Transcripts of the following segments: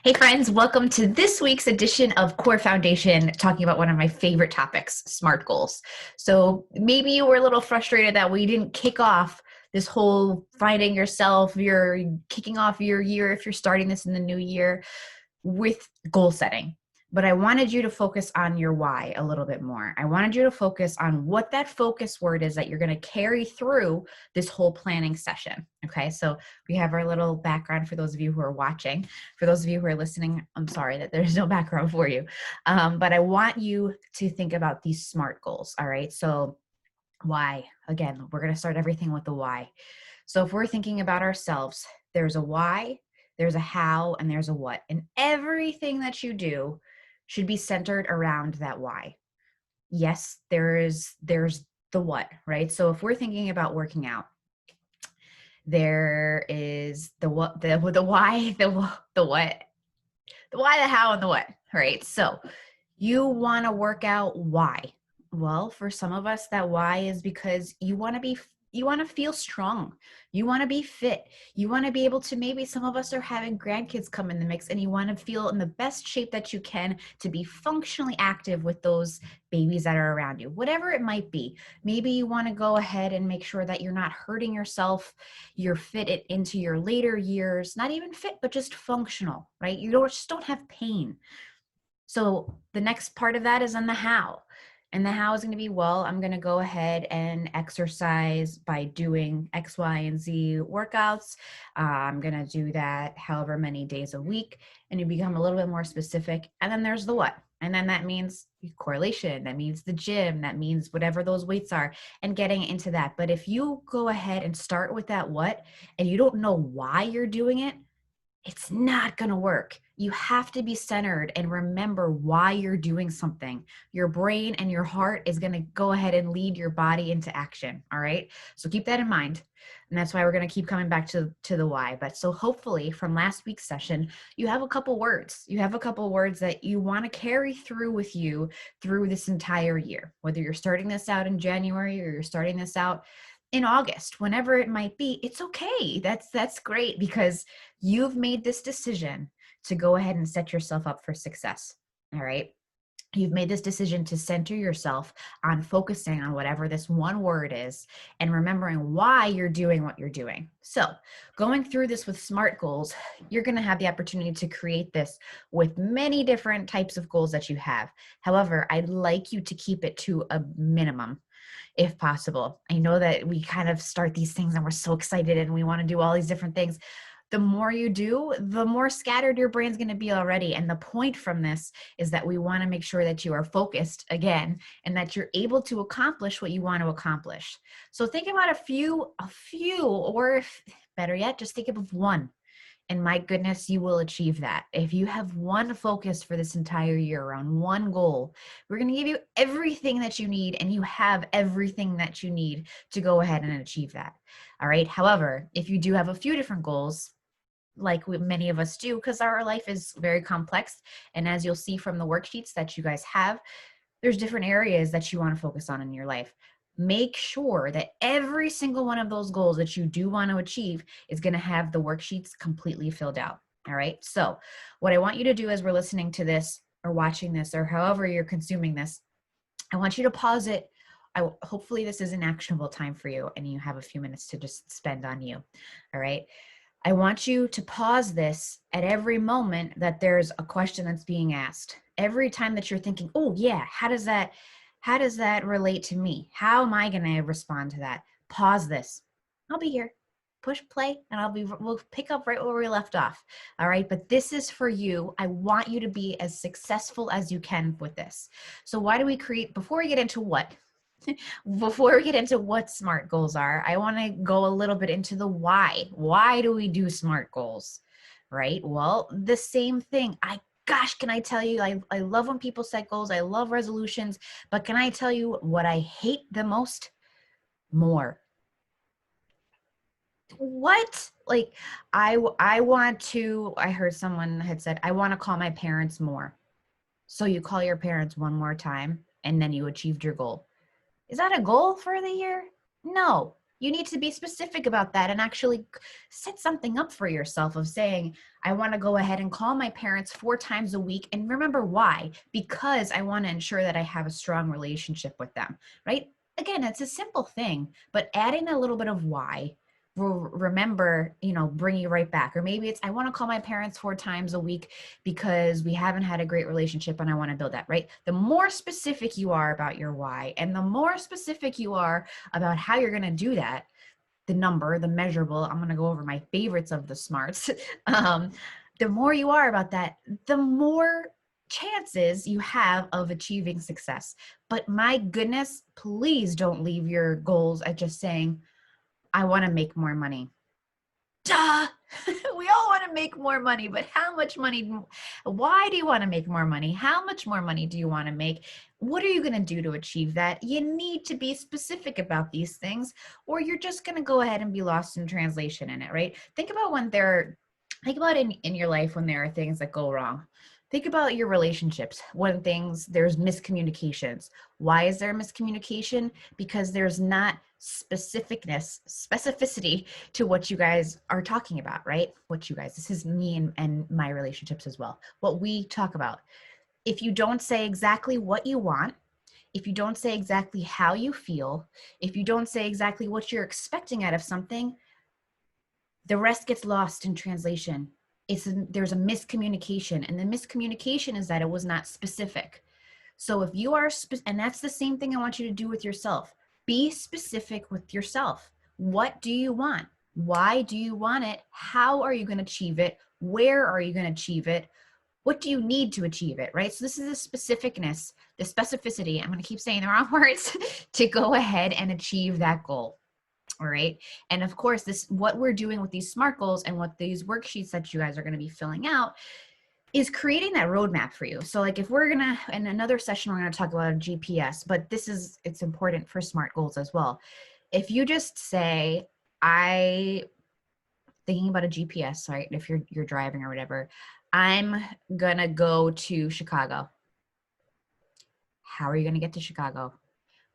Hey friends, welcome to this week's edition of Core Foundation, talking about one of my favorite topics, SMART goals. So maybe you were a little frustrated that we didn't kick off this whole finding yourself, you're kicking off your year if you're starting this in the new year with goal setting. But I wanted you to focus on your why a little bit more. I wanted you to focus on what that focus word is that you're going to carry through this whole planning session. Okay, so we have our little background for those of you who are watching. For those of you who are listening, I'm sorry that there's no background for you. But I want you to think about these SMART goals. All right, so why? Again, we're going to start everything with the why. So if we're thinking about ourselves, there's a why, there's a how, and there's a what. And everything that you do should be centered around that why. Yes, there's the what, right? So if we're thinking about working out, there is the what, the why, the what, the why, the how, and the what, right? So you want to work out. Why? Well, for some of us, that why is because you want to feel strong. You want to be fit. You want to be able to, maybe some of us are having grandkids come in the mix and you want to feel in the best shape that you can to be functionally active with those babies that are around you, whatever it might be. Maybe you want to go ahead and make sure that you're not hurting yourself. You're fit into your later years, not even fit, but just functional, right? Just don't have pain. So the next part of that is on the how. And the how is going to be, well, I'm going to go ahead and exercise by doing X, Y, and Z workouts. I'm going to do that however many days a week. And you become a little bit more specific. And then there's the what. And then that means correlation. That means the gym. That means whatever those weights are and getting into that. But if you go ahead and start with that what, and you don't know why you're doing it, it's not going to work. You have to be centered and remember why you're doing something. Your brain and your heart is going to go ahead and lead your body into action. All right. So keep that in mind. And that's why we're going to keep coming back to the why. But so hopefully from last week's session, you have a couple words. You have a couple words that you want to carry through with you through this entire year, whether you're starting this out in January or you're starting this out in August, whenever it might be. It's okay. That's great, because you've made this decision to go ahead and set yourself up for success. All right. You've made this decision to center yourself on focusing on whatever this one word is and remembering why you're doing what you're doing. So going through this with SMART goals, you're going to have the opportunity to create this with many different types of goals that you have. However, I'd like you to keep it to a minimum if possible. I know that we kind of start these things and we're so excited and we want to do all these different things. The more you do, the more scattered your brain's going to be already. And the point from this is that we want to make sure that you are focused again and that you're able to accomplish what you want to accomplish. So think about a few, or if, better yet, just think of one. And my goodness, you will achieve that. If you have one focus for this entire year around one goal, we're going to give you everything that you need, and you have everything that you need to go ahead and achieve that. All right. However, if you do have a few different goals, like many of us do, because our life is very complex. And as you'll see from the worksheets that you guys have, there's different areas that you want to focus on in your life. Make sure that every single one of those goals that you do want to achieve is going to have the worksheets completely filled out. All right. So what I want you to do as we're listening to this or watching this or however you're consuming this, I want you to pause it. Hopefully this is an actionable time for you and you have a few minutes to just spend on you. All right. I want you to pause this at every moment that there's a question that's being asked. Every time that you're thinking, oh yeah, how does that relate to me? How am I going to respond to that? Pause this. I'll be here. Push play and we'll pick up right where we left off. All right. But this is for you. I want you to be as successful as you can with this. So why do we create, before we get into before we get into what SMART goals are, I want to go a little bit into the why. Why do we do SMART goals, right? Well, the same thing. Gosh, can I tell you, I love when people set goals. I love resolutions, but can I tell you what I hate the most? More. What? Like, I heard someone had said, I want to call my parents more. So you call your parents one more time and then you achieved your goal. Is that a goal for the year? No. You need to be specific about that and actually set something up for yourself of saying, I want to go ahead and call my parents 4 times a week. And remember why? Because I want to ensure that I have a strong relationship with them, right? Again, it's a simple thing, but adding a little bit of why will remember, bring you right back. Or maybe it's, I want to call my parents 4 times a week because we haven't had a great relationship and I want to build that, right? The more specific you are about your why and the more specific you are about how you're going to do that, the number, the measurable, I'm going to go over my favorites of the smarts. The more you are about that, the more chances you have of achieving success. But my goodness, please don't leave your goals at just saying, I want to make more money. Duh! We all want to make more money, but how much money? Why do you want to make more money? How much more money do you want to make? What are you going to do to achieve that? You need to be specific about these things, or you're just going to go ahead and be lost in translation in it, right? Think about in your life when there are things that go wrong. Think about your relationships when there's miscommunications. Why is there miscommunication? Because there's not specificity to what you guys are talking about, right? This is me and my relationships as well. What we talk about. If you don't say exactly what you want, if you don't say exactly how you feel, if you don't say exactly what you're expecting out of something, the rest gets lost in translation. There's a miscommunication, and the miscommunication is that it was not specific. So if you are, and that's the same thing I want you to do with yourself. Be specific with yourself. What do you want? Why do you want it? How are you going to achieve it? Where are you going to achieve it? What do you need to achieve it, right? So this is the specificness, the specificity, I'm going to keep saying the wrong words, to go ahead and achieve that goal. All right. And of course, what we're doing with these SMART goals and what these worksheets that you guys are going to be filling out is creating that roadmap for you. So like if we're going to, in another session, we're going to talk about a GPS, but it's important for SMART goals as well. If you just say, thinking about a GPS, right? If you're driving or whatever, I'm going to go to Chicago. How are you going to get to Chicago?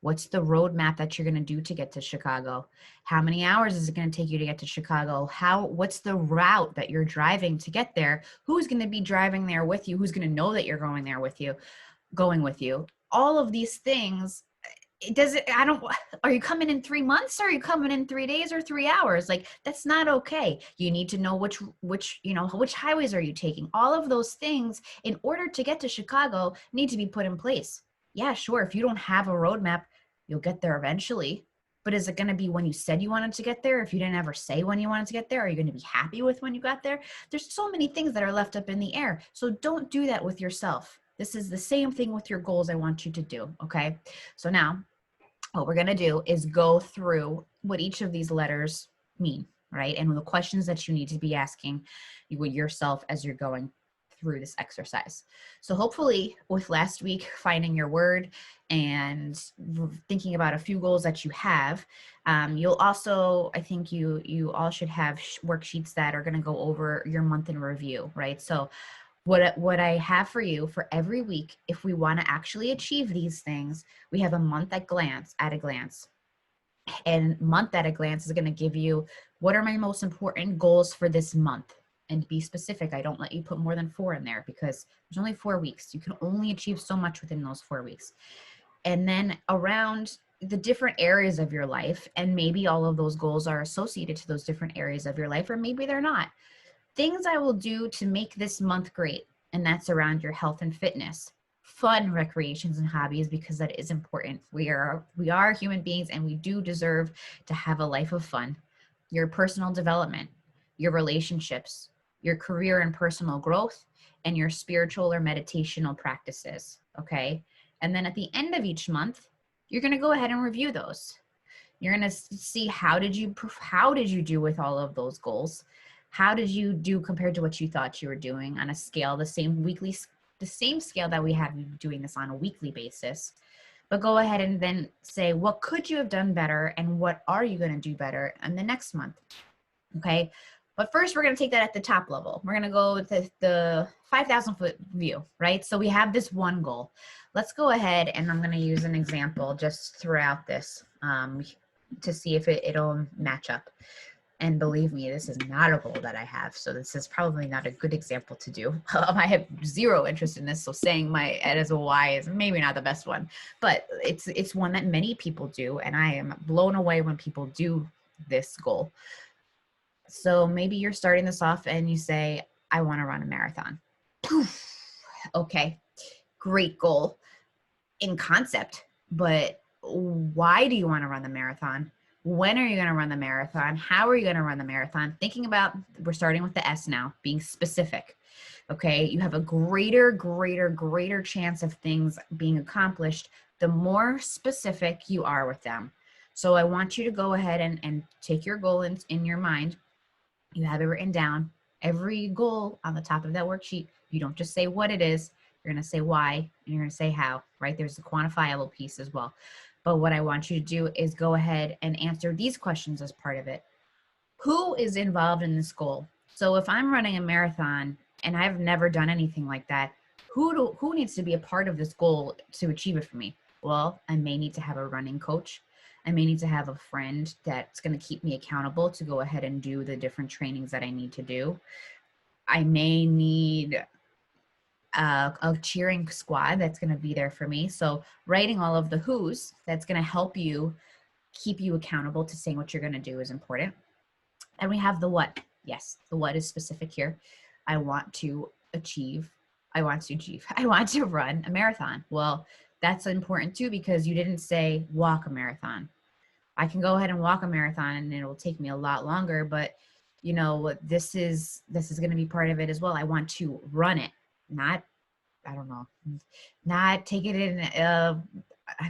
What's the roadmap that you're going to do to get to Chicago? How many hours is it going to take you to get to Chicago? What's the route that you're driving to get there? Who's going to be driving there with you? Who's going to know that you're going with you? All of these things. Are you coming in 3 months? Or are you coming in 3 days or 3 hours? Like, that's not okay. You need to know which highways are you taking? All of those things in order to get to Chicago need to be put in place. Yeah, sure. If you don't have a roadmap, you'll get there eventually. But is it going to be when you said you wanted to get there? If you didn't ever say when you wanted to get there, are you going to be happy with when you got there? There's so many things that are left up in the air. So don't do that with yourself. This is the same thing with your goals I want you to do. Okay. So now what we're going to do is go through what each of these letters mean, right? And the questions that you need to be asking yourself as you're going through this exercise. So hopefully with last week, finding your word and thinking about a few goals that you have, you'll also, I think you all should have worksheets that are going to go over your month in review, right? So what I have for you for every week, if we want to actually achieve these things, we have a month at a glance. And month at a glance is going to give you what are my most important goals for this month. And be specific. I don't let you put more than 4 in there because there's only 4 weeks. You can only achieve so much within those 4 weeks. And then around the different areas of your life, and maybe all of those goals are associated to those different areas of your life, or maybe they're not. Things I will do to make this month great, and that's around your health and fitness, fun recreations and hobbies, because that is important. We are human beings and we do deserve to have a life of fun. Your personal development, your relationships, your career and personal growth, and your spiritual or meditational practices, okay? And then at the end of each month, you're going to go ahead and review those. You're going to see how did you do with all of those goals? How did you do compared to what you thought you were doing on a scale, the same scale that we have you doing this on a weekly basis? But go ahead and then say, what could you have done better and what are you going to do better in the next month? Okay. But first, we're going to take that at the top level. We're going to go with the 5,000 foot view, right? So we have this one goal. Let's go ahead and I'm going to use an example just throughout this. to see if it'll match up. And believe me, this is not a goal that I have. So this is probably not a good example to do. I have zero interest in this. So saying my ed as a why is maybe not the best one, but it's one that many people do. And I am blown away when people do this goal. So maybe you're starting this off and you say, I want to run a marathon. Okay, great goal in concept, but why do you want to run the marathon? When are you going to run the marathon? How are you going to run the marathon? Thinking about, we're starting with the S now, being specific. Okay, you have a greater chance of things being accomplished the more specific you are with them. So I want you to go ahead and take your goal in your mind. You have it written down. Every goal on the top of that worksheet, you don't just say what it is, you're going to say why, and you're going to say how, right? There's the quantifiable piece as well. But what I want you to do is go ahead and answer these questions as part of it. Who is involved in this goal? So if I'm running a marathon and I've never done anything like that, who needs to be a part of this goal to achieve it for me? Well, I may need to have a running coach. I may need to have a friend that's going to keep me accountable to go ahead and do the different trainings that I need to do. I may need a cheering squad that's going to be there for me. So writing all of the who's that's going to help you keep you accountable to saying what you're going to do is important. And we have the what. Yes, the what is specific here. I want to run a marathon. Well, that's important too, because you didn't say walk a marathon. I can go ahead and walk a marathon and it'll take me a lot longer, but you know, this is going to be part of it as well. I want to run it, not, I don't know, not take it in, I'm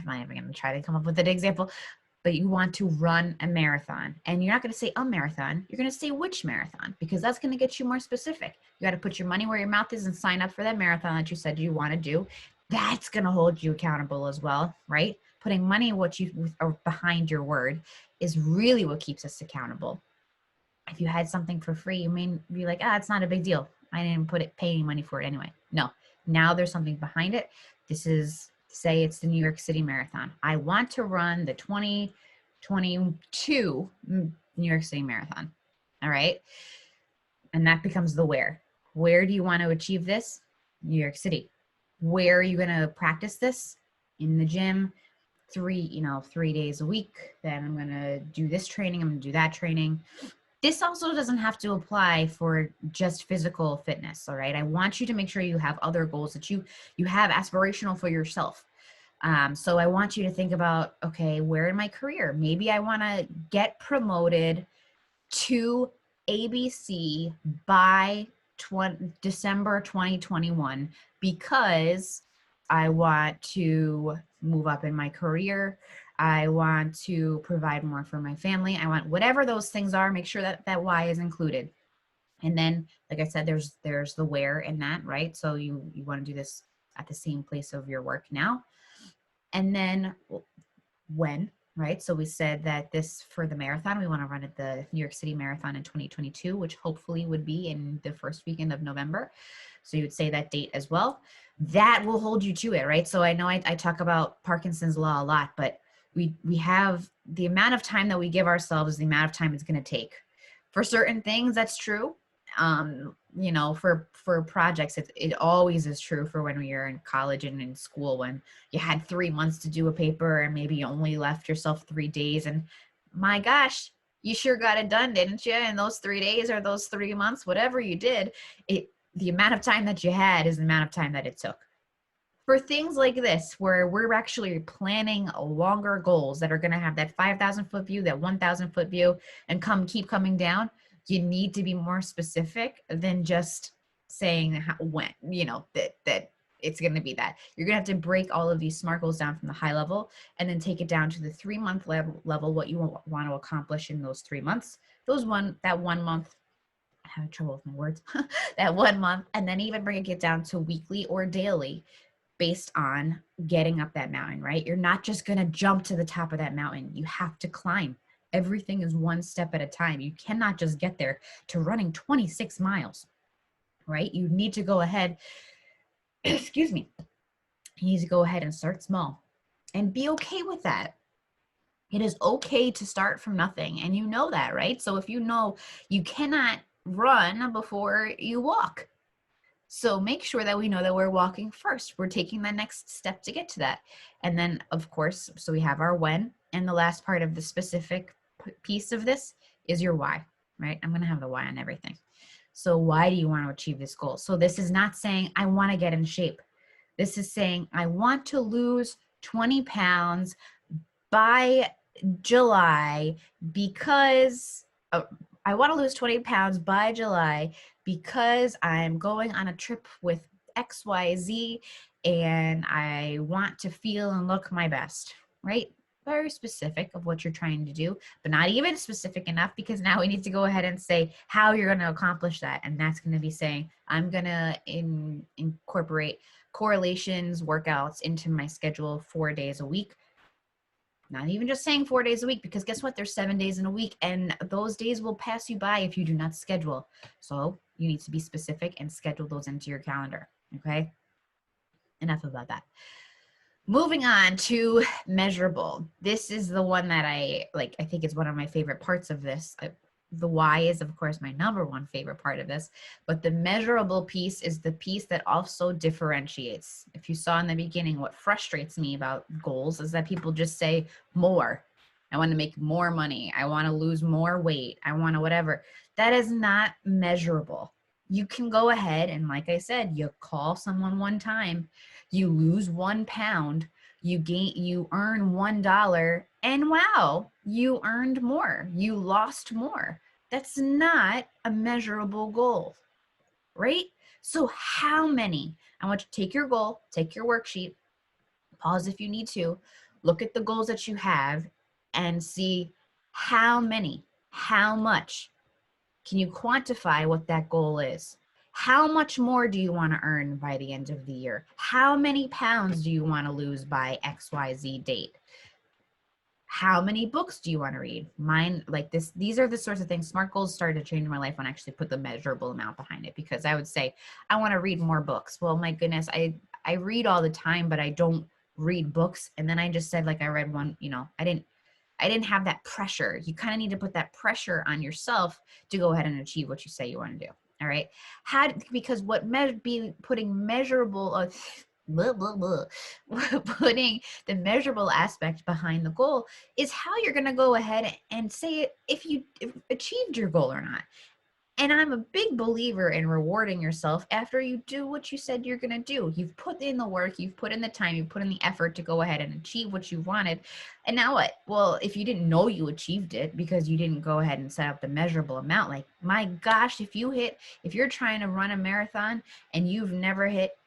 not even going to try to come up with an example, but you want to run a marathon. And you're not going to say a marathon. You're going to say which marathon, because that's going to get you more specific. You got to put your money where your mouth is and sign up for that marathon that you said you want to do. That's going to hold you accountable as well, right? Putting money what you are behind your word is really what keeps us accountable. If you had something for free, you may be like, it's not a big deal. I didn't pay any money for it anyway. No, now there's something behind it. This is, say it's the New York City Marathon. I want to run the 2022 New York City Marathon. All right. And that becomes the where. Where do you want to achieve this? New York City. Where are you going to practice this? In the gym, 3 days a week. Then I'm going to do this training. I'm going to do that training. This also doesn't have to apply for just physical fitness, all right? I want you to make sure you have other goals that you have aspirational for yourself. So I want you to think about, okay, where in my career? Maybe I want to get promoted to ABC by December 2021 because I want to move up in my career. I want to provide more for my family. I want whatever those things are, make sure that that why is included. And then, like I said, there's the where in that, right? So you want to do this at the same place of your work now. And then when, right? So we said that this, for the marathon, we want to run at the New York City Marathon in 2022, which hopefully would be in the first weekend of November. So you would say that date as well. That will hold you to it, right? So I know I talk about Parkinson's law a lot, but we have the amount of time that we give ourselves, the amount of time it's going to take. For certain things, that's true. For projects, it always is true for when we are in college and in school, when you had 3 months to do a paper and maybe you only left yourself 3 days. And my gosh, you sure got it done, didn't you? In those 3 days or those 3 months, whatever you did, the amount of time that you had is the amount of time that it took. For things like this, where we're actually planning longer goals that are going to have that 5,000 foot view, that 1,000 foot view, and keep coming down, you need to be more specific than just saying when, that it's going to be that. You're going to have to break all of these SMART goals down from the high level and then take it down to the 3-month level, what you want to accomplish in those 3 months. That 1 month, I have trouble with my words, that 1 month, and then even bring it down to weekly or daily based on getting up that mountain, right? You're not just going to jump to the top of that mountain. You have to climb. Everything is one step at a time. You cannot just get there to running 26 miles, right? You need to go ahead, excuse me, you need to go ahead and start small and be okay with that. It is okay to start from nothing. And you know that, right? So if you know you cannot run before you walk, so make sure that we know that we're walking first. We're taking the next step to get to that. And then, of course, so we have our when. And the last part of the specific piece of this is your why, right? I'm going to have the why on everything. So why do you want to achieve this goal? So this is not saying I want to get in shape. This is saying I want to lose 20 pounds by July because I want to lose 20 pounds by July because I'm going on a trip with XYZ and I want to feel and look my best, right? Very specific of what you're trying to do, but not even specific enough because now we need to go ahead and say how you're going to accomplish that. And that's going to be saying, I'm going to incorporate correlations, workouts into my schedule 4 days a week. Not even just saying 4 days a week, because guess what? There's 7 days in a week, and those days will pass you by if you do not schedule. So you need to be specific and schedule those into your calendar. Okay. Enough about that. Moving on to measurable. This is the one that I like. I think it's one of my favorite parts of this. The why is, of course, my number one favorite part of this, but the measurable piece is the piece that also differentiates. If you saw in the beginning, what frustrates me about goals is that people just say more. I want to make more money. I want to lose more weight. I want to whatever. That is not measurable. You can go ahead and, like I said, you call someone one time, you lose 1 pound, you earn $1, and wow, you earned more, you lost more. That's not a measurable goal, right? So how many? I want you to take your goal, take your worksheet, pause if you need to, look at the goals that you have and see how many, how much. Can you quantify what that goal is? How much more do you want to earn by the end of the year? How many pounds do you want to lose by XYZ date? How many books do you want to read? Mine, like this, these are the sorts of things. SMART goals started to change my life when I actually put the measurable amount behind it, because I would say, I want to read more books. Well, my goodness, I read all the time, but I don't read books. And then I just said, like, I read one, I didn't have that pressure. You kind of need to put that pressure on yourself to go ahead and achieve what you say you want to do. All right. Because what putting measurable, blah, blah, blah, putting the measurable aspect behind the goal is how you're going to go ahead and say if you achieved your goal or not. And I'm a big believer in rewarding yourself after you do what you said you're going to do. You've put in the work, you've put in the time, you've put in the effort to go ahead and achieve what you wanted. And now what? Well, if you didn't know you achieved it because you didn't go ahead and set up the measurable amount, like, my gosh, if you're trying to run a marathon and you've never hit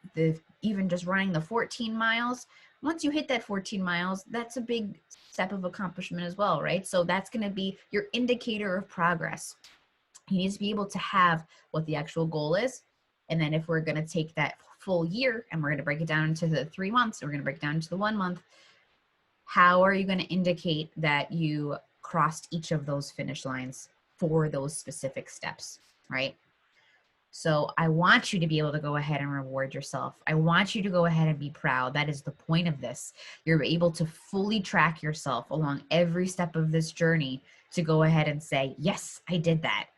even just running the 14 miles, once you hit that 14 miles, that's a big step of accomplishment as well, right? So that's going to be your indicator of progress. You need to be able to have what the actual goal is. And then if we're going to take that full year and we're going to break it down into the 3 months, and we're going to break it down into the 1 month, how are you going to indicate that you crossed each of those finish lines for those specific steps, right? So I want you to be able to go ahead and reward yourself. I want you to go ahead and be proud. That is the point of this. You're able to fully track yourself along every step of this journey to go ahead and say, yes, I did that.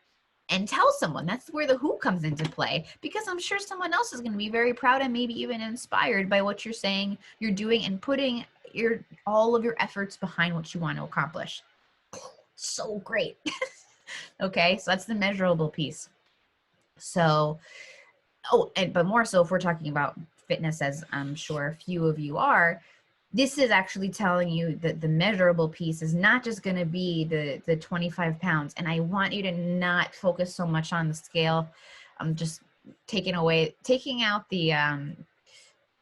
And tell someone. That's where the who comes into play, because I'm sure someone else is going to be very proud and maybe even inspired by what you're saying you're doing and putting all of your efforts behind what you want to accomplish. So great. Okay, so that's the measurable piece. So, but more so if we're talking about fitness, as I'm sure a few of you are, this is actually telling you that the measurable piece is not just going to be the 25 pounds. And I want you to not focus so much on the scale. I'm just taking out the,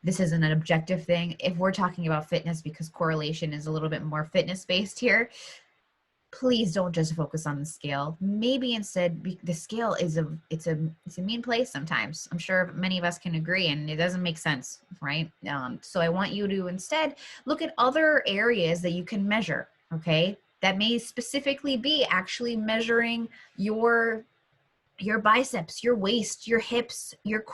this isn't an objective thing. If we're talking about fitness, because correlation is a little bit more fitness based here, please don't just focus on the scale. Maybe instead, the scale is it's a mean place sometimes. I'm sure many of us can agree, and it doesn't make sense, right? So I want you to instead look at other areas that you can measure, okay? That may specifically be actually measuring your biceps, your waist, your hips, your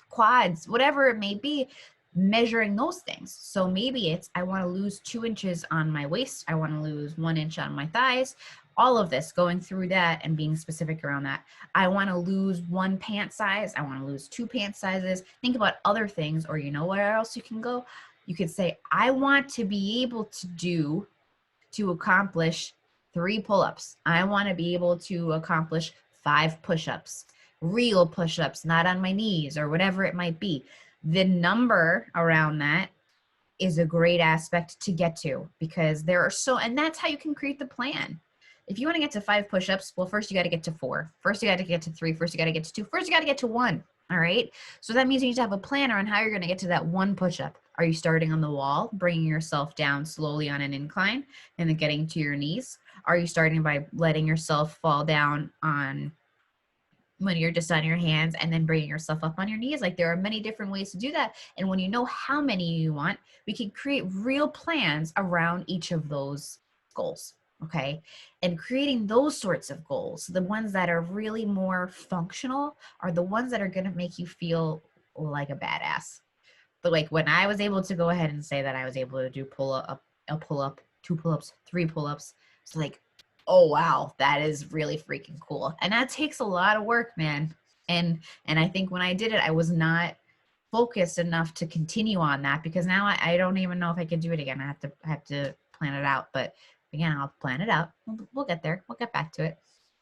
quads, whatever it may be. measuring those things. So maybe it's, I want to lose 2 inches on my waist. I want to lose 1 inch on my thighs. All of this, going through that and being specific around that. I want to lose 1 pant size. I want to lose 2 pant sizes. Think about other things, or you know where else you can go? You could say, I want to be able to accomplish 3 pull-ups. I want to be able to accomplish 5 push-ups, real push-ups, not on my knees or whatever it might be. The number around that is a great aspect to get to, because there are and that's how you can create the plan. If you want to get to 5 push-ups, well, first you got to get to 4. First you got to get to 3. First you got to get to 2. First you got to get to 1. All right. So that means you need to have a plan on how you're going to get to that 1 push-up. Are you starting on the wall, bringing yourself down slowly on an incline and then getting to your knees? Are you starting by letting yourself fall down on when you're just on your hands and then bringing yourself up on your knees? Like, there are many different ways to do that. And when you know how many you want, we can create real plans around each of those goals. Okay. And creating those sorts of goals, the ones that are really more functional, are the ones that are going to make you feel like a badass. But like, when I was able to go ahead and say that I was able to do a pull up, 2 pull-ups, 3 pull-ups, it's like, oh wow, that is really freaking cool. And that takes a lot of work, man. And I think when I did it, I was not focused enough to continue on that, because now I don't even know if I could do it again. I have to plan it out. But again, I'll plan it out. We'll get there. We'll get back to it.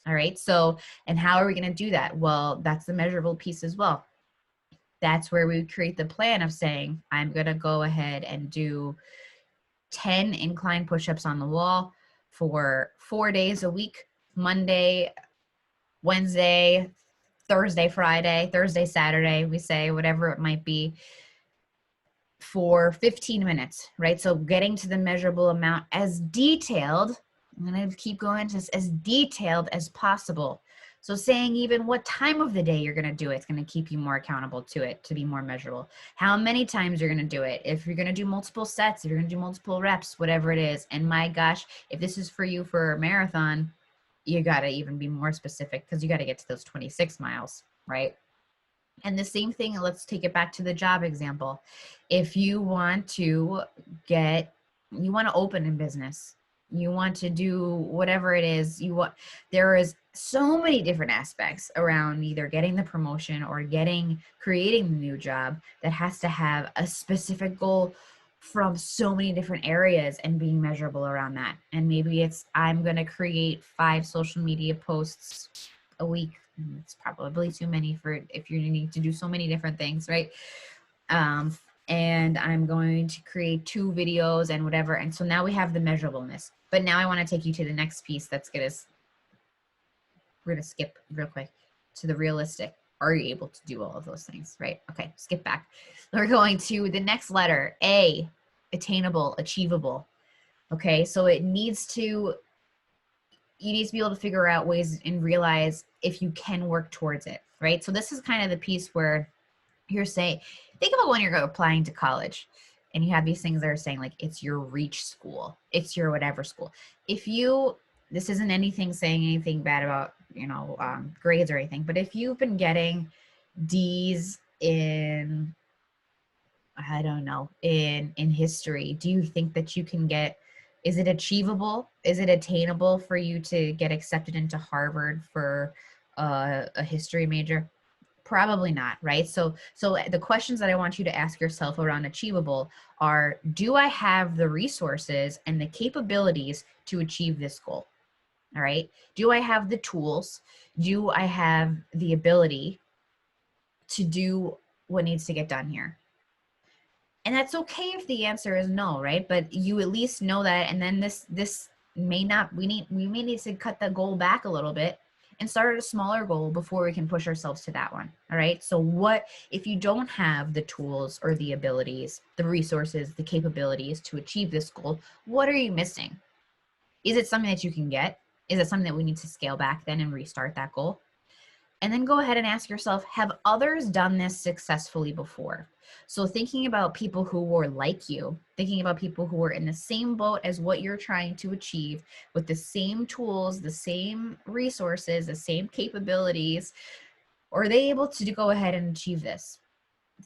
All right. So, and how are we going to do that? Well, that's the measurable piece as well. That's where we create the plan of saying, I'm going to go ahead and do 10 incline push-ups on the wall for 4 days a week, Monday, Wednesday, Thursday, Friday, Thursday, Saturday, we say, whatever it might be, for 15 minutes, right? So getting to the measurable amount as detailed, I'm going to keep going to as detailed as possible. So saying even what time of the day you're going to do it, it's going to keep you more accountable to it, to be more measurable. How many times you're going to do it. If you're going to do multiple sets, if you're going to do multiple reps, whatever it is. And my gosh, if this is for you for a marathon, you got to even be more specific, because you got to get to those 26 miles, right? And the same thing, let's take it back to the job example. If you want to open a business, you want to do whatever it is you want, there is so many different aspects around either getting the promotion or creating the new job that has to have a specific goal from so many different areas and being measurable around that. And maybe it's, I'm going to create 5 social media posts a week. It's probably too many for if you need to do so many different things, right? And I'm going to create 2 videos and whatever. And so now we have the measurableness. But now I want to take you to the next piece we're going to skip real quick to the realistic. Are you able to do all of those things, right? Okay, skip back. We're going to the next letter, A, attainable, achievable. Okay, so you need to be able to figure out ways and realize if you can work towards it, right? So this is kind of the piece where you're saying, think about when you're applying to college and you have these things that are saying like, it's your reach school, it's your whatever school. This isn't saying anything bad about, grades or anything, but if you've been getting D's in, I don't know, in history, do you think that you can is it achievable? Is it attainable for you to get accepted into Harvard for a history major? Probably not, right? So the questions that I want you to ask yourself around achievable are, do I have the resources and the capabilities to achieve this goal? All right. Do I have the tools? Do I have the ability to do what needs to get done here? And that's okay if the answer is no, right? But you at least know that. And then this may not, we may need to cut the goal back a little bit and start at a smaller goal before we can push ourselves to that one. All right. So what if you don't have the tools or the abilities, the resources, the capabilities to achieve this goal? What are you missing? Is it something that you can get? Is it something that we need to scale back then and restart that goal? And then go ahead and ask yourself, have others done this successfully before? So thinking about people who were like you, thinking about people who were in the same boat as what you're trying to achieve, with the same tools, the same resources, the same capabilities, are they able to go ahead and achieve this?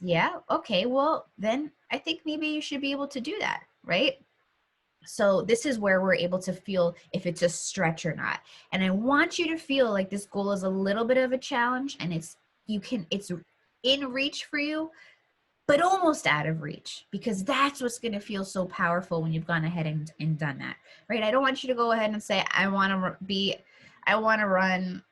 Yeah. Okay. Well, then I think maybe you should be able to do that, right? So this is where we're able to feel if it's a stretch or not. And I want you to feel like this goal is a little bit of a challenge and it's in reach for you, but almost out of reach, because that's what's going to feel so powerful when you've gone ahead and done that, right? I don't want you to go ahead and say, I want to run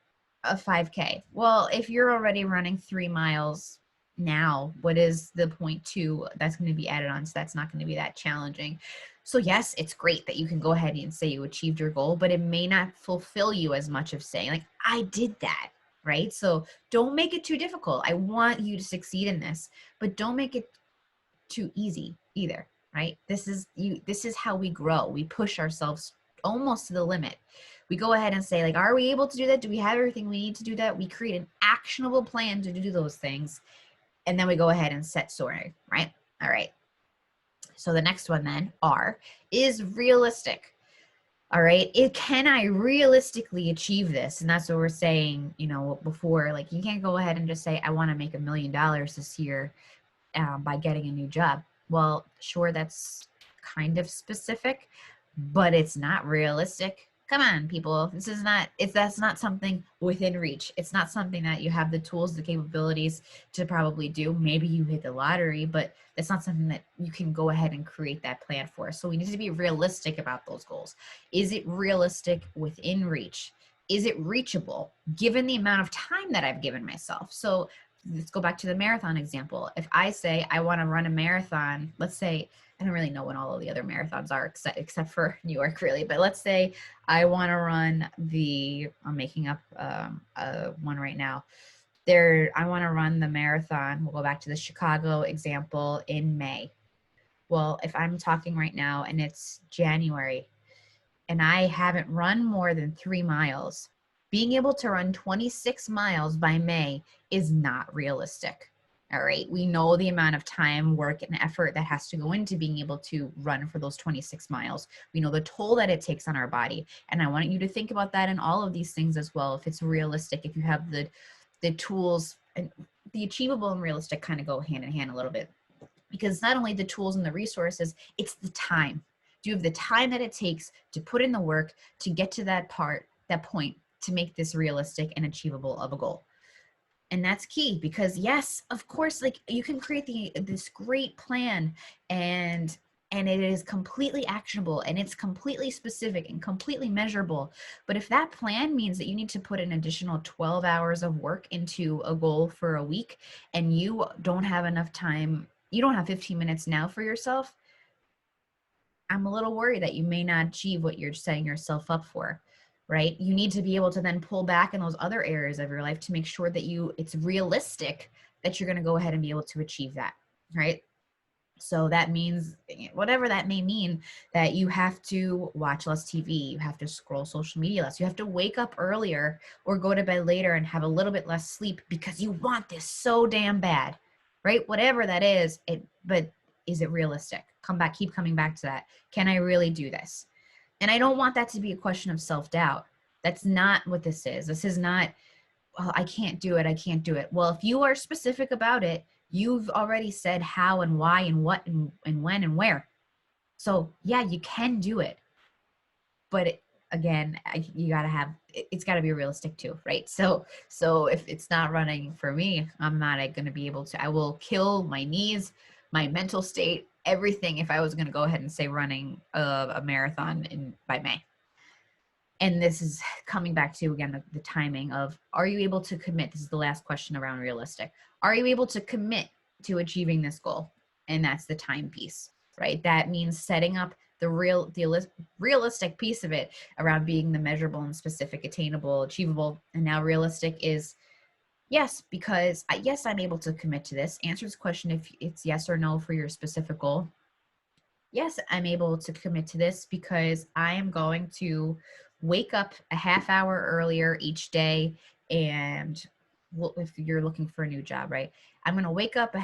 a 5K. Well, if you're already running 3 miles now, what is the point two that's going to be added on? So that's not going to be that challenging. So yes, it's great that you can go ahead and say you achieved your goal, but it may not fulfill you as much of saying like, I did that, right? So don't make it too difficult. I want you to succeed in this, but don't make it too easy either, right? This is how we grow. We push ourselves almost to the limit. We go ahead and say like, are we able to do that? Do we have everything we need to do that? We create an actionable plan to do those things, and then we go ahead and set soaring, right? All right. So the next one then, R, is realistic. All right. Can I realistically achieve this? And that's what we're saying, before, like you can't go ahead and just say, I want to make $1 million this year by getting a new job. Well, sure, that's kind of specific, but it's not realistic. Come on, people. That's not something within reach. It's not something that you have the tools, the capabilities to probably do. Maybe you hit the lottery, but it's not something that you can go ahead and create that plan for. So we need to be realistic about those goals. Is it realistic within reach? Is it reachable given the amount of time that I've given myself? So let's go back to the marathon example. If I say I want to run a marathon, let's say, I don't really know when all of the other marathons are except for New York, really. But let's say I want to run I'm making up one right now. I want to run the marathon. We'll go back to the Chicago example in May. Well, if I'm talking right now and it's January and I haven't run more than 3 miles, being able to run 26 miles by May is not realistic. All right. We know the amount of time, work, and effort that has to go into being able to run for those 26 miles. We know the toll that it takes on our body. And I want you to think about that in all of these things as well. If it's realistic, if you have the tools, and the achievable and realistic kind of go hand in hand a little bit, because not only the tools and the resources, it's the time. Do you have the time that it takes to put in the work to get to that point to make this realistic and achievable of a goal? And that's key, because yes, of course, like you can create this great plan and it is completely actionable and it's completely specific and completely measurable. But if that plan means that you need to put an additional 12 hours of work into a goal for a week and you don't have enough time, you don't have 15 minutes now for yourself, I'm a little worried that you may not achieve what you're setting yourself up for, right? You need to be able to then pull back in those other areas of your life to make sure that it's realistic that you're going to go ahead and be able to achieve that, right? So that means whatever that may mean, that you have to watch less TV, you have to scroll social media less, you have to wake up earlier or go to bed later and have a little bit less sleep because you want this so damn bad, right? Whatever that is, but is it realistic? Keep coming back to that. Can I really do this? And I don't want that to be a question of self-doubt. That's not what this is. This is not, well, I can't do it. I can't do it. Well, if you are specific about it, you've already said how and why and what and when and where. So yeah, you can do it. But again, you got to it's got to be realistic too, right? So if it's not running for me, I'm not going to be able to, I will kill my knees, my mental state, everything if I was going to go ahead and say running a marathon by May. And this is coming back to, again, the timing of, are you able to commit? This is the last question around realistic. Are you able to commit to achieving this goal? And that's the time piece, right? That means setting up the realistic piece of it around being the measurable and specific, attainable, achievable. And now realistic is, yes, because yes, I'm able to commit to this. Answer this question if it's yes or no for your specific goal. Yes, I'm able to commit to this because I am going to wake up a half hour earlier each day. And if you're looking for a new job, right? I'm going to wake up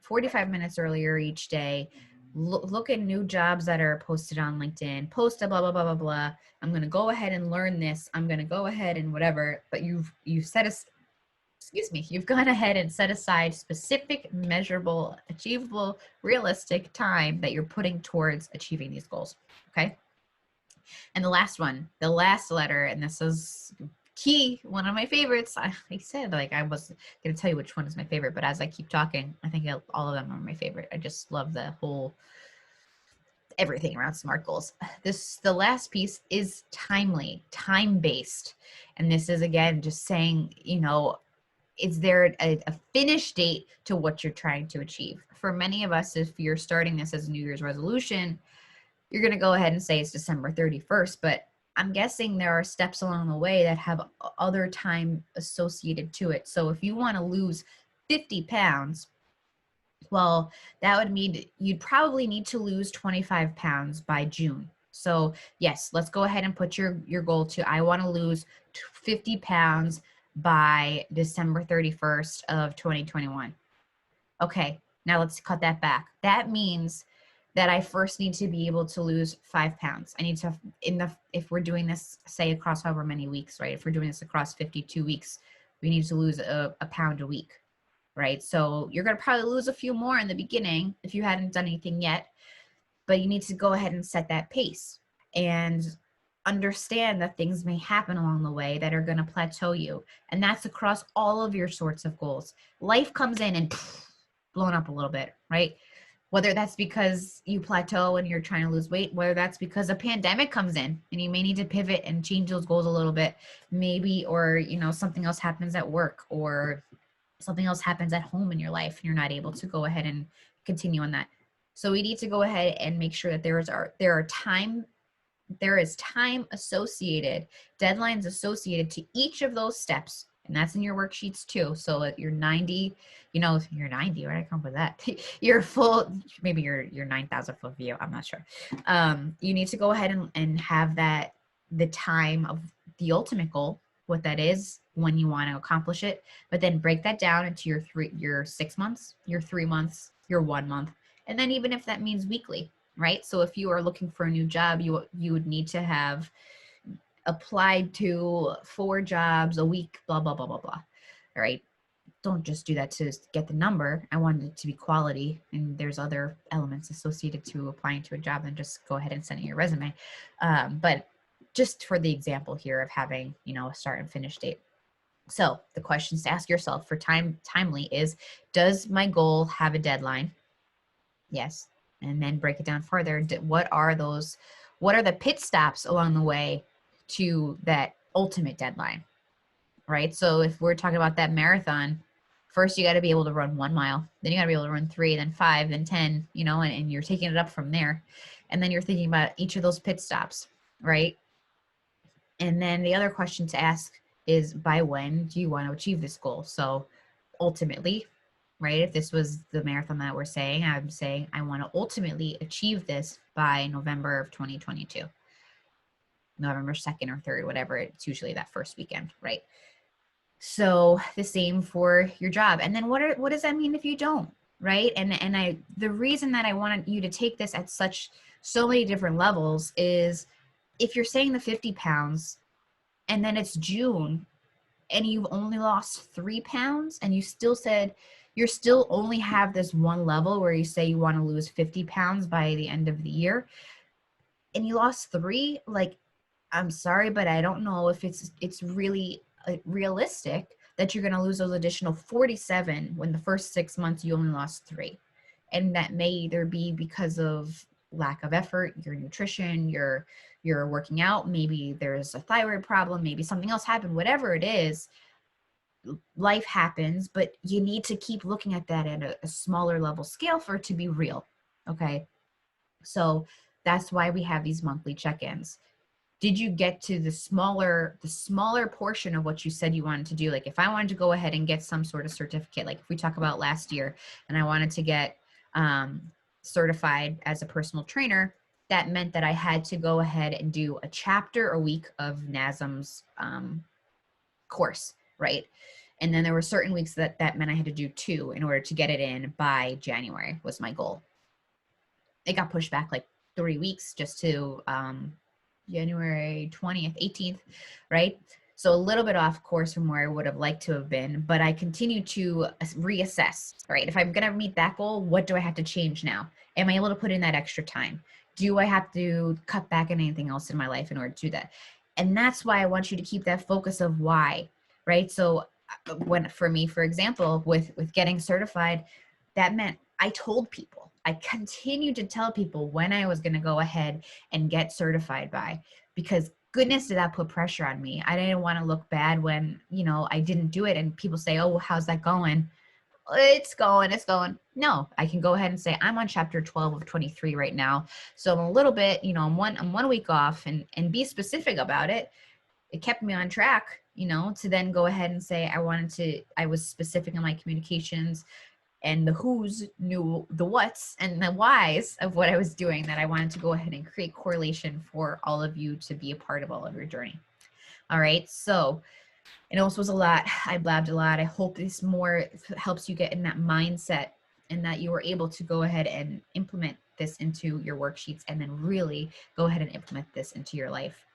45 minutes earlier each day, look at new jobs that are posted on LinkedIn, post a blah, blah, blah, blah, blah. I'm going to go ahead and learn this. I'm going to go ahead and whatever, but you've set excuse me, you've gone ahead and set aside specific, measurable, achievable, realistic time that you're putting towards achieving these goals. Okay. And the last one, the last letter, and this is key, one of my favorites. I said, like, I was going to tell you which one is my favorite, but as I keep talking, I think all of them are my favorite. I just love the whole everything around SMART goals. The last piece is timely, time-based. And this is, again, just saying, you know, is there a finish date to what you're trying to achieve? For many of us, if you're starting this as a New Year's resolution, you're going to go ahead and say it's December 31st, but I'm guessing there are steps along the way that have other time associated to it. So if you want to lose 50 pounds, well, that would mean you'd probably need to lose 25 pounds by June. So yes, let's go ahead and put your goal to, I want to lose 50 pounds by December 31st of 2021. Okay, now let's cut that back. That means that I first need to be able to lose 5 pounds. I need to, if we're doing this, say across however many weeks, right? If we're doing this across 52 weeks, we need to lose a pound a week, right? So you're going to probably lose a few more in the beginning if you hadn't done anything yet, but you need to go ahead and set that pace and understand that things may happen along the way that are going to plateau you. And that's across all of your sorts of goals. Life comes in and blown up a little bit, right? Whether that's because you plateau and you're trying to lose weight, whether that's because a pandemic comes in and you may need to pivot and change those goals a little bit, maybe, or, you know, something else happens at work or something else happens at home in your life and you're not able to go ahead and continue on that. So we need to go ahead and make sure that there is time associated, deadlines associated to each of those steps. And that's in your worksheets too. So at your 90, you know, you're 90, where did I come up with that? Your full, maybe your 9,000 foot view. I'm not sure. You need to go ahead and have that, the time of the ultimate goal, what that is, when you want to accomplish it, but then break that down into your 6 months, your 3 months, your 1 month. And then even if that means weekly, right? So if you are looking for a new job, you would need to have applied to 4 jobs a week, blah, blah, blah, blah, blah. All right. Don't just do that to get the number. I want it to be quality. And there's other elements associated to applying to a job than just go ahead and send in your resume. But just for the example here of having, you know, a start and finish date. So the questions to ask yourself for timely is, does my goal have a deadline? Yes. And then break it down further. What are the pit stops along the way to that ultimate deadline, right? So if we're talking about that marathon, first you got to be able to run 1 mile, then you got to be able to run 3, then 5, then 10, you know, and you're taking it up from there. And then you're thinking about each of those pit stops, right? And then the other question to ask is, by when do you want to achieve this goal? So ultimately, right, if this was the marathon that we're saying, I'm saying I want to ultimately achieve this by November of 2022. November 2nd or 3rd, whatever. It's usually that first weekend, right? So the same for your job. And then what does that mean if you don't, right? And the reason that I wanted you to take this at so many different levels is, if you're saying the 50 pounds and then it's June and you've only lost 3 pounds and you still only have this one level where you say you want to lose 50 pounds by the end of the year and you lost 3, like, I'm sorry, but I don't know if it's really realistic that you're going to lose those additional 47 when the first 6 months you only lost 3. And that may either be because of lack of effort, your nutrition, you're working out, maybe there's a thyroid problem, maybe something else happened, whatever it is, life happens, but you need to keep looking at that at a smaller level scale for it to be real. Okay. So that's why we have these monthly check-ins. Did you get to the smaller portion of what you said you wanted to do? Like if I wanted to go ahead and get some sort of certificate, like if we talk about last year and I wanted to get certified as a personal trainer, that meant that I had to go ahead and do a chapter a week of NASM's course, right? And then there were certain weeks that meant I had to do 2 in order to get it in by January was my goal. It got pushed back like 3 weeks just to January 20th, 18th, right? So a little bit off course from where I would have liked to have been, but I continue to reassess, right? If I'm going to meet that goal, what do I have to change now? Am I able to put in that extra time? Do I have to cut back on anything else in my life in order to do that? And that's why I want you to keep that focus of why, right? So when, for me, for example, with getting certified, that meant I told people, I continued to tell people when I was going to go ahead and get certified by, because goodness did that put pressure on me. I didn't want to look bad when, I didn't do it and people say, oh, well, how's that going? It's going. No, I can go ahead and say I'm on chapter 12 of 23 right now. So I'm a little bit, I'm 1 week off, and be specific about it. It kept me on track, to then go ahead and say I was specific in my communications, and the who's knew the what's and the whys of what I was doing, that I wanted to go ahead and create correlation for all of you to be a part of all of your journey. All right. So I know this was a lot. I blabbed a lot. I hope this more helps you get in that mindset, and that you were able to go ahead and implement this into your worksheets, and then really go ahead and implement this into your life.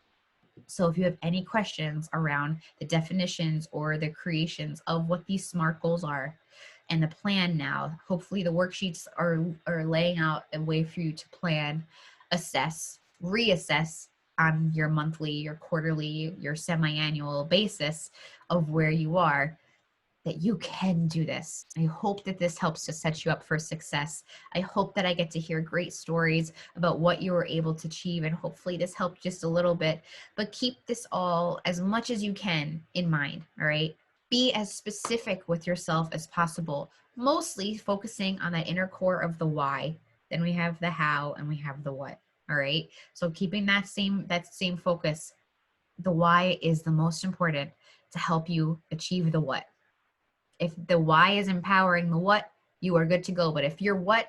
So if you have any questions around the definitions or the creations of what these SMART goals are and the plan now, hopefully the worksheets are laying out a way for you to plan, assess, reassess on your monthly, your quarterly, your semi-annual basis of where you are, that you can do this. I hope that this helps to set you up for success. I hope that I get to hear great stories about what you were able to achieve, and hopefully this helped just a little bit. But keep this all, as much as you can, in mind, all right? Be as specific with yourself as possible, mostly focusing on that inner core of the why. Then we have the how and we have the what, all right? So keeping that same focus. The why is the most important to help you achieve the what. If the why is empowering the what, you are good to go. But if your what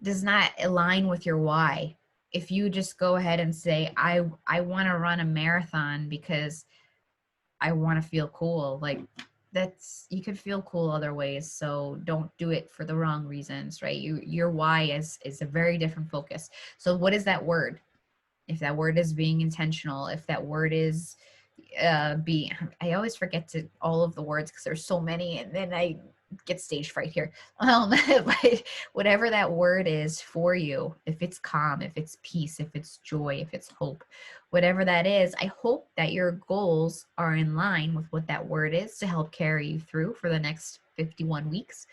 does not align with your why, if you just go ahead and say, I want to run a marathon because I want to feel cool, like, you could feel cool other ways. So don't do it for the wrong reasons, right? Your why is a very different focus. So what is that word? If that word is being intentional, if that word is I always forget to all of the words because there's so many, and then I get stage fright here. But whatever that word is for you, if it's calm, if it's peace, if it's joy, if it's hope, whatever that is, I hope that your goals are in line with what that word is to help carry you through for the next 51 weeks.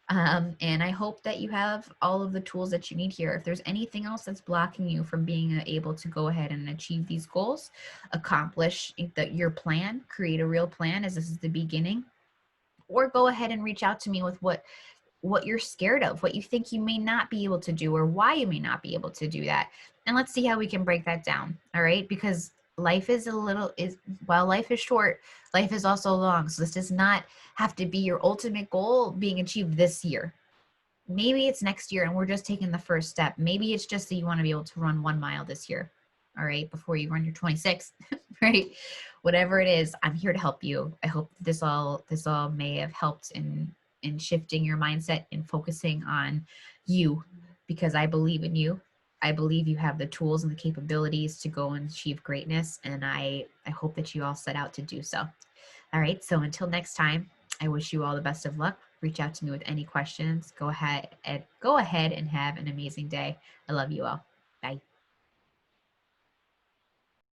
And I hope that you have all of the tools that you need here. If there's anything else that's blocking you from being able to go ahead and achieve these goals, accomplish your plan, create a real plan, as this is the beginning, or go ahead and reach out to me with what you're scared of, what you think you may not be able to do, or why you may not be able to do that. And let's see how we can break that down. All right. Because life is while life is short, life is also long. So this does not have to be your ultimate goal being achieved this year. Maybe it's next year and we're just taking the first step. Maybe it's just that you want to be able to run 1 mile this year. All right. Before you run your 26th, right? Whatever it is, I'm here to help you. I hope this all may have helped in shifting your mindset and focusing on you, because I believe in you. I believe you have the tools and the capabilities to go and achieve greatness. And I hope that you all set out to do so. All right. So until next time, I wish you all the best of luck. Reach out to me with any questions. Go ahead and have an amazing day. I love you all.